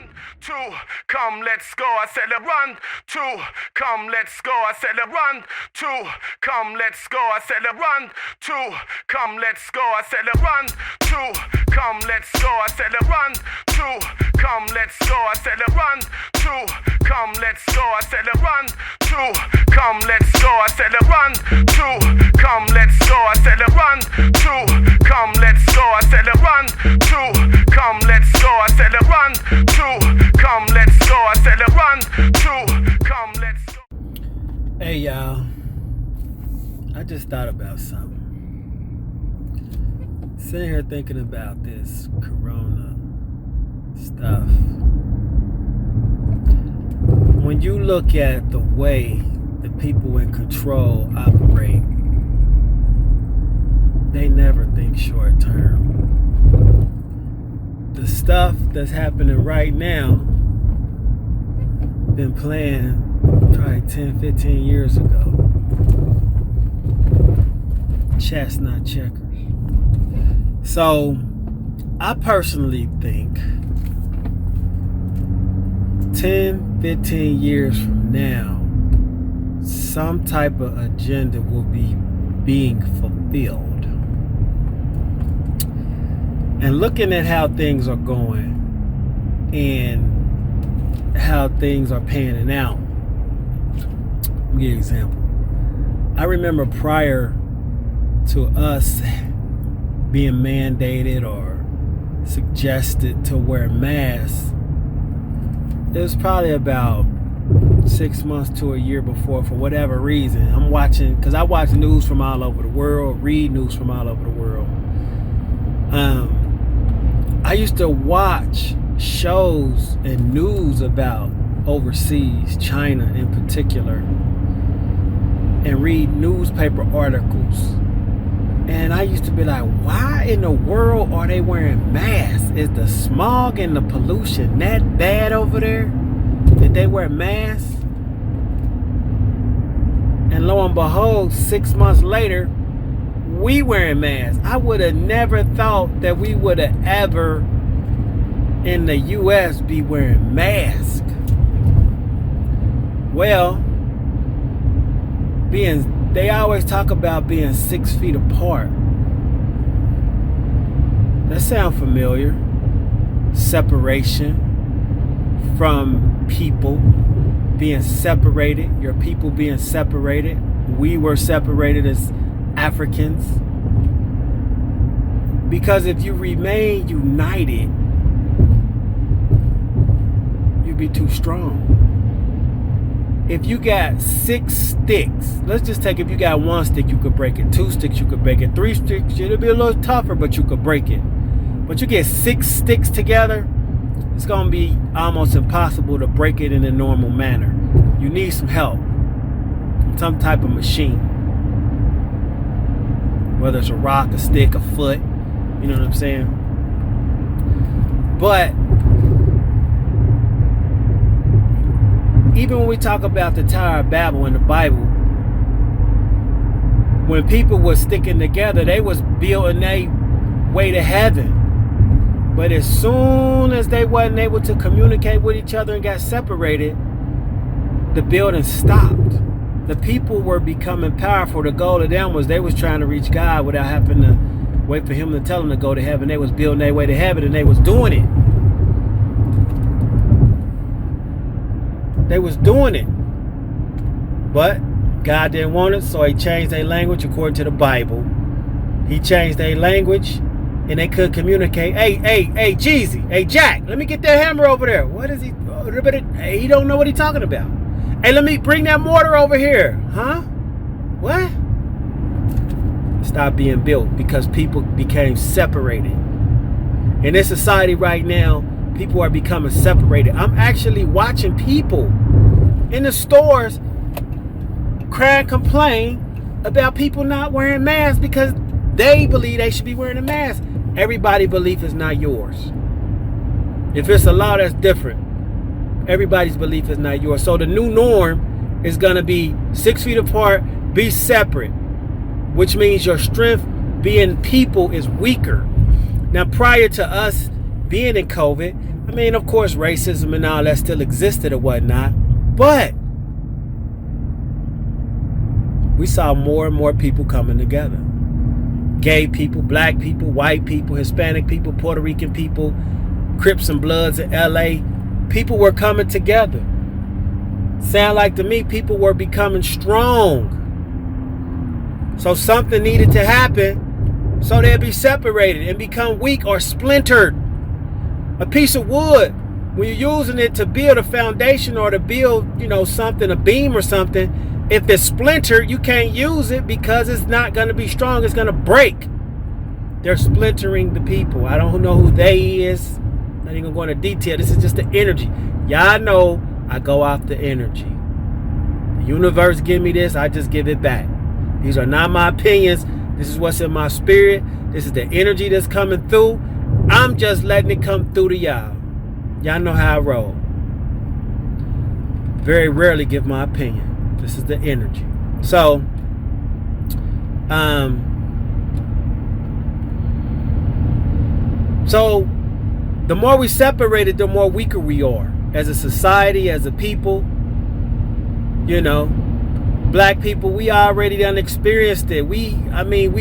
run, two, come, let's go. I said a run, two, come, let's go. I said a run, two, come, let's go. I said a run, two, come, let's go. I said a run, two, come, let's go. I said a run, two, come, let's go. I said a run, two, come, let's go. I said a run, two, come, let's go. I said a run, two, come, let's go. I said a run, two, come, let's go. I said a run, two, come, let's go. I said a run, two, come, let's go. I said a run, two, come, let's go. Hey y'all, I just thought about something. Sitting here thinking about this corona stuff. When you look at the way the people in control operate, they never think short term. The stuff that's happening right now been planned probably 10, 15 years ago. Chess, not checkers. So, I personally think 10, 15 years from now, some type of agenda will be being fulfilled. And looking at how things are going and how things are panning out, let me give you an example. I remember prior to us being mandated or suggested to wear masks, it was probably about 6 months to a year before, for whatever reason. I'm watching, because I watch news from all over the world, read news from all over the world. I used to watch shows and news about overseas, China in particular, and read newspaper articles. And I used to be like, why in the world are they wearing masks? Is the smog and the pollution that bad over there that they wear masks? And lo and behold, 6 months later, we wearing masks. I would have never thought that we would have ever in the US be wearing masks. Well, they always talk about being 6 feet apart. That sounds familiar. Separation from people, being separated, your people being separated. We were separated as Africans. Because if you remain united, you'd be too strong. If you got 6 sticks, let's just take, if you got 1 stick, you could break it. 2 sticks, you could break it. 3 sticks, it'll be a little tougher, but you could break it. But you get 6 sticks together, it's gonna be almost impossible to break it in a normal manner. You need some help from some type of machine. Whether it's a rock, a stick, a foot, you know what I'm saying? But even when we talk about the Tower of Babel in the Bible, when people were sticking together, they was building their way to heaven. But as soon as they wasn't able to communicate with each other and got separated, the building stopped. The people were becoming powerful. The goal of them was they was trying to reach God without having to wait for him to tell them to go to heaven. They was building their way to heaven, and they was doing it. They was doing it. But God didn't want it, so he changed their language according to the Bible. He changed their language, and they could communicate. Hey, Jeezy. Hey, Jack, let me get that hammer over there. What is he? Hey, he don't know what he's talking about. Hey, let me bring that mortar over here. Huh? What? Stopped being built because people became separated. In this society right now, people are becoming separated. I'm actually watching people in the stores cry and complain about people not wearing masks because they believe they should be wearing a mask. Everybody's belief is not yours. If it's a law, that's different. Everybody's belief is not yours. So the new norm is going to be 6 feet apart, be separate, which means your strength being people is weaker. Now, prior to us being in COVID, I mean, of course, racism and all that still existed or whatnot, but we saw more and more people coming together. Gay people, black people, white people, Hispanic people, Puerto Rican people, Crips and Bloods in LA. People were coming together. Sound like to me, people were becoming strong. So something needed to happen so they'd be separated and become weak or splintered. A piece of wood, when you're using it to build a foundation or to build, something, a beam or something, if it's splintered, you can't use it because it's not going to be strong. It's going to break. They're splintering the people. I don't know who they is. Not even going to go into detail. This is just the energy. Y'all know I go off the energy. The universe give me this. I just give it back. These are not my opinions. This is what's in my spirit. This is the energy that's coming through. I'm just letting it come through to y'all. Y'all know how I roll. Very rarely give my opinion. This is the energy. So, the more we separated, the more weaker we are as a society, as a people. Black people, we already done experienced it. We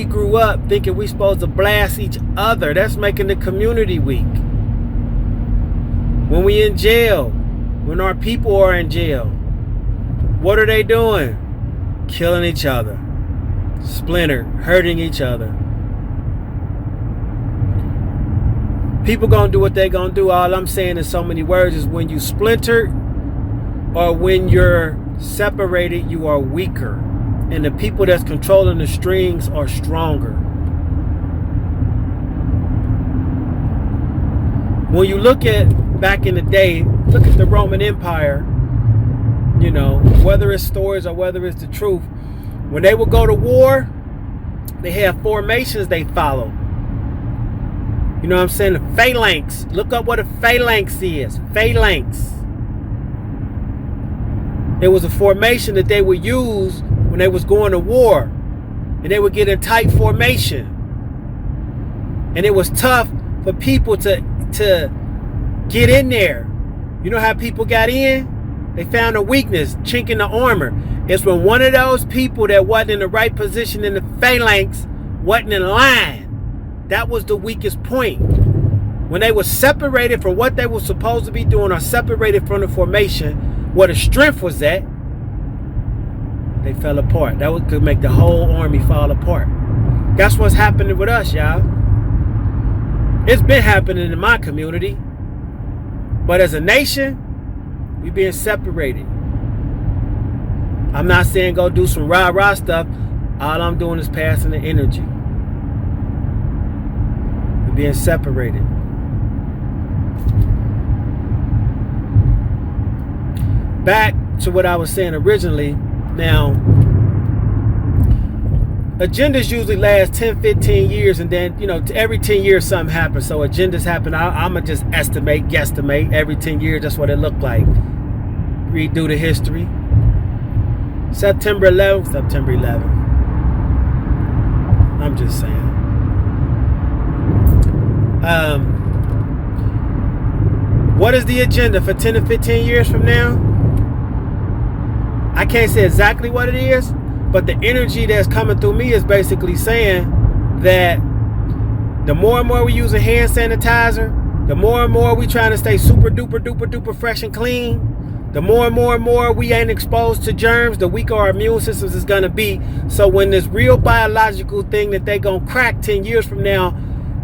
grew up thinking we supposed to blast each other. That's making the community weak. When we in jail, when our people are in jail, what are they doing? Killing each other, splinter, hurting each other. People gonna do what they gonna do. All I'm saying in so many words is when you splinter or when you're separated, you are weaker. And the people that's controlling the strings are stronger. When you look at back in the day, look at the Roman Empire, whether it's stories or whether it's the truth, when they would go to war, they had formations they followed. You know what I'm saying? The phalanx. Look up what a phalanx is. Phalanx. It was a formation that they would use when they was going to war. And they would get in tight formation. And it was tough for people to get in there. You know how people got in? They found a weakness, chink in the armor. It's when one of those people that wasn't in the right position in the phalanx wasn't in line. That was the weakest point. When they were separated from what they were supposed to be doing or separated from the formation, where the strength was at, they fell apart. That could make the whole army fall apart. That's what's happening with us, y'all. It's been happening in my community. But as a nation, we being separated. I'm not saying go do some rah-rah stuff. All I'm doing is passing the energy. We're being separated. Back to what I was saying originally. Now, agendas usually last 10, 15 years, and then, every 10 years something happens. So agendas happen. I'm going to just guesstimate. Every 10 years, that's what it looked like. Redo the history. September 11th. I'm just saying. What is the agenda for 10 to 15 years from now? I can't say exactly what it is, but the energy that's coming through me is basically saying that the more and more we use a hand sanitizer, the more and more we trying to stay super duper duper duper fresh and clean, the more and more we ain't exposed to germs, the weaker our immune systems is going to be. So when this real biological thing that they going to crack 10 years from now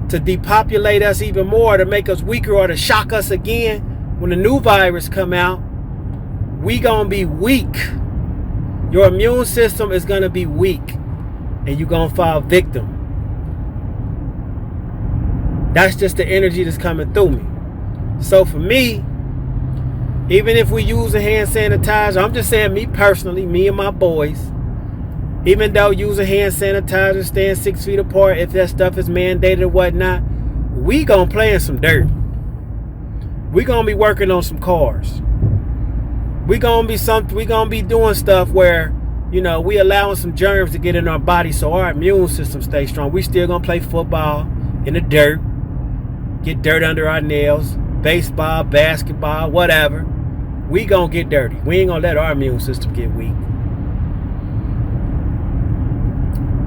to depopulate us even more, to make us weaker or to shock us again, when the new virus come out, we going to be weak. Your immune system is going to be weak and you're going to fall victim. That's just the energy that's coming through me. So for me, even if we use a hand sanitizer, I'm just saying me personally, me and my boys, even though using hand sanitizer, staying 6 feet apart, if that stuff is mandated or whatnot, we gonna play in some dirt. We gonna be working on some cars. We gonna be doing stuff where, we allowing some germs to get in our body so our immune system stays strong. We still gonna play football in the dirt, get dirt under our nails, baseball, basketball, whatever. We gonna get dirty. We ain't gonna let our immune system get weak.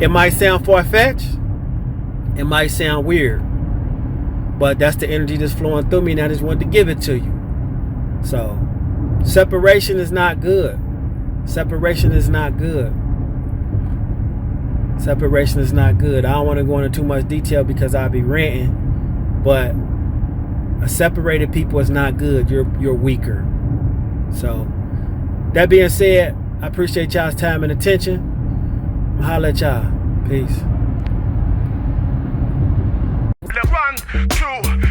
It might sound far-fetched. It might sound weird. But that's the energy that's flowing through me, and I just wanted to give it to you. So, separation is not good. Separation is not good. Separation is not good. I don't want to go into too much detail because I'll be ranting. But a separated people is not good. You're weaker. So, that being said, I appreciate y'all's time and attention. I'll holla at y'all. Peace. Run to